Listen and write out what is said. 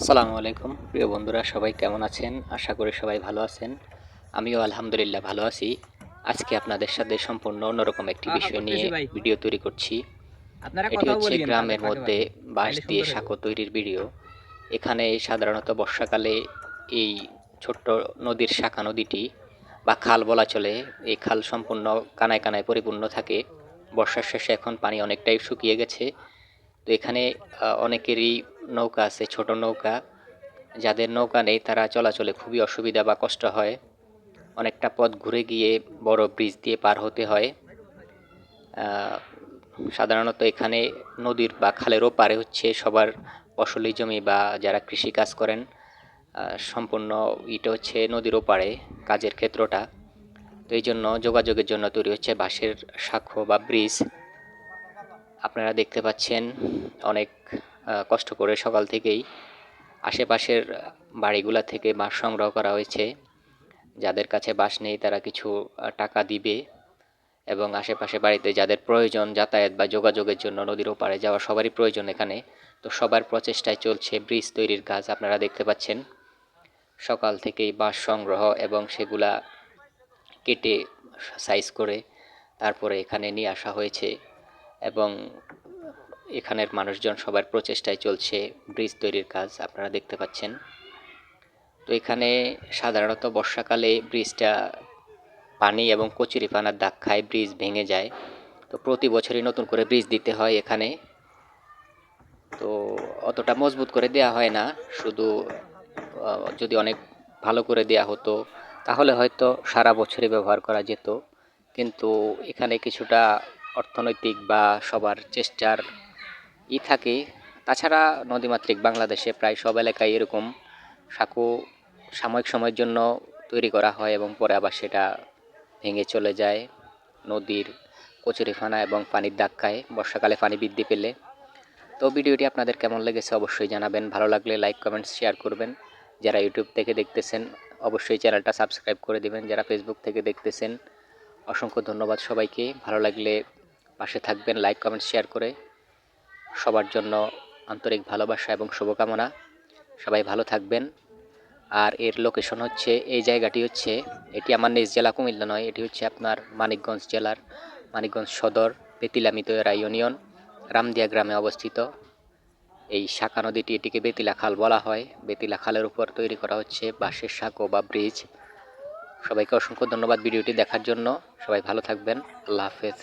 আসসালামু আলাইকুম প্রিয় বন্ধুরা, সবাই কেমন আছেন? আশা করি সবাই ভালো আছেন। আমিও আলহামদুলিল্লাহ ভালো আছি। আজকে আপনাদের সাথে সম্পূর্ণ অন্যরকম একটি হ্যাঁ, হ্যাঁ, বিষয় নিয়ে করতেছি ভাই। ভিডিও তৈরি করছি। আপনারা এটি কথাও হচ্ছে বলিয়েন গ্রামের ফাঁকে, মধ্যে ফাঁকে। বাঁশ তাইলে দিয়ে সুন্দর হইব। সাঁকো তৈরির ভিডিও। এখানে সাধারণত বর্ষাকালে এই ছোট্ট নদীর শাখা নদীটি বা খাল বলা চলে, এই খাল সম্পূর্ণ কানায় কানায় পরিপূর্ণ থাকে। বর্ষার শেষে এখন পানি অনেকটাই শুকিয়ে গেছে। তো এখানে অনেকেরই নৌকা আছে, ছোট নৌকা। যাদের নৌকা নেই তারা চলাচলে খুবই অসুবিধা বা কষ্ট হয়। অনেকটা পথ ঘুরে গিয়ে বড় ব্রিজ দিয়ে পার হতে হয়। আহ, সাধারণত এখানে নদীর বা খালের ওপারে হচ্ছে সবার ফসলি জমি বা যারা কৃষি কাজ করেন। সম্পূর্ণ এটা হচ্ছে নদীর ওপারে কাজের ক্ষেত্রটা। তো এই জন্য যোগাযোগের জন্য তৈরি হচ্ছে বাঁশের সাঁকো বা ব্রিজ। আপনারা দেখতে পাচ্ছেন অনেক কষ্ট করে সকাল থেকেই আশেপাশের বাড়িগুলা থেকে বাঁশ সংগ্রহ করা হয়েছে। যাদের কাছে বাঁশ নেই তারা কিছু টাকা দিবে, এবং আশেপাশে বাড়িতে যাদের প্রয়োজন যাতায়াত বা যোগাযোগের জন্য নদীর ওপারে যাওয়া সবারই প্রয়োজন এখানে। তো সবার প্রচেষ্টায় চলছে ব্রিজ তৈরির কাজ। আপনারা দেখতে পাচ্ছেন সকাল থেকেই বাঁশ সংগ্রহ এবং সেগুলা কেটে সাইজ করে তারপরে এখানে নিয়ে আসা হয়েছে, এবং এখানের মানুষজন সবার প্রচেষ্টায় চলছে ব্রিজ তৈরির কাজ। আপনারা দেখতে পাচ্ছেন। তো এখানে সাধারণত বর্ষাকালে ব্রিজটা পানি এবং কচুরিপানার দাগ খায়, ব্রিজ ভেঙে যায়। তো প্রতি বছরই নতুন করে ব্রিজ দিতে হয় এখানে। তো অতটা মজবুত করে দেয়া হয় না, শুধু যদি অনেক ভালো করে দেয়া হতো তাহলে হয়তো সারা বছরই ব্যবহার করা যেত। কিন্তু এখানে কিছুটা অর্থনৈতিক বা সবার চেষ্টার থাকে। তাছাড়া নদীমাতৃক বাংলাদেশে প্রায় সব এলাকায় এরকম সাঁকো সাময়িক সময়ের জন্য তৈরি করা হয় এবং পরে আবার সেটা ভেঙে চলে যায় নদীর কচুরিপানা এবং পানির দাগ খায় বর্ষাকালে পানি বৃদ্ধি পেলে। তো ভিডিওটি আপনাদের কেমন লেগেছে অবশ্যই জানাবেন। ভালো লাগলে লাইক কমেন্টস শেয়ার করবেন। যারা ইউটিউব থেকে দেখতেছেন অবশ্যই চ্যানেলটা সাবস্ক্রাইব করে দিবেন। যারা ফেসবুক থেকে দেখতেছেন অসংখ্য ধন্যবাদ সবাইকে। ভালো লাগলে পাশে থাকবেন লাইক কমেন্টস শেয়ার করে। সবার জন্য আন্তরিক ভালোবাসা এবং শুভকামনা। সবাই ভালো থাকবেন। আর এর লোকেশন হচ্ছে, এই জায়গাটি হচ্ছে, এটি আমার নিজ জেলা কুমিল্লা নয়, এটি হচ্ছে আপনার মানিকগঞ্জ জেলার মানিকগঞ্জ সদর বেতিলা মিতয়রা ইউনিয়ন রামদিয়া গ্রামে অবস্থিত। এই শাখা নদীটি, এটিকে বেতিলা খাল বলা হয়। বেতিলা খালের উপর তৈরি করা হচ্ছে বাঁশের সাঁকো বা ব্রিজ। সবাইকে অসংখ্য ধন্যবাদ ভিডিওটি দেখার জন্য। সবাই ভালো থাকবেন। আল্লাহ হাফেজ।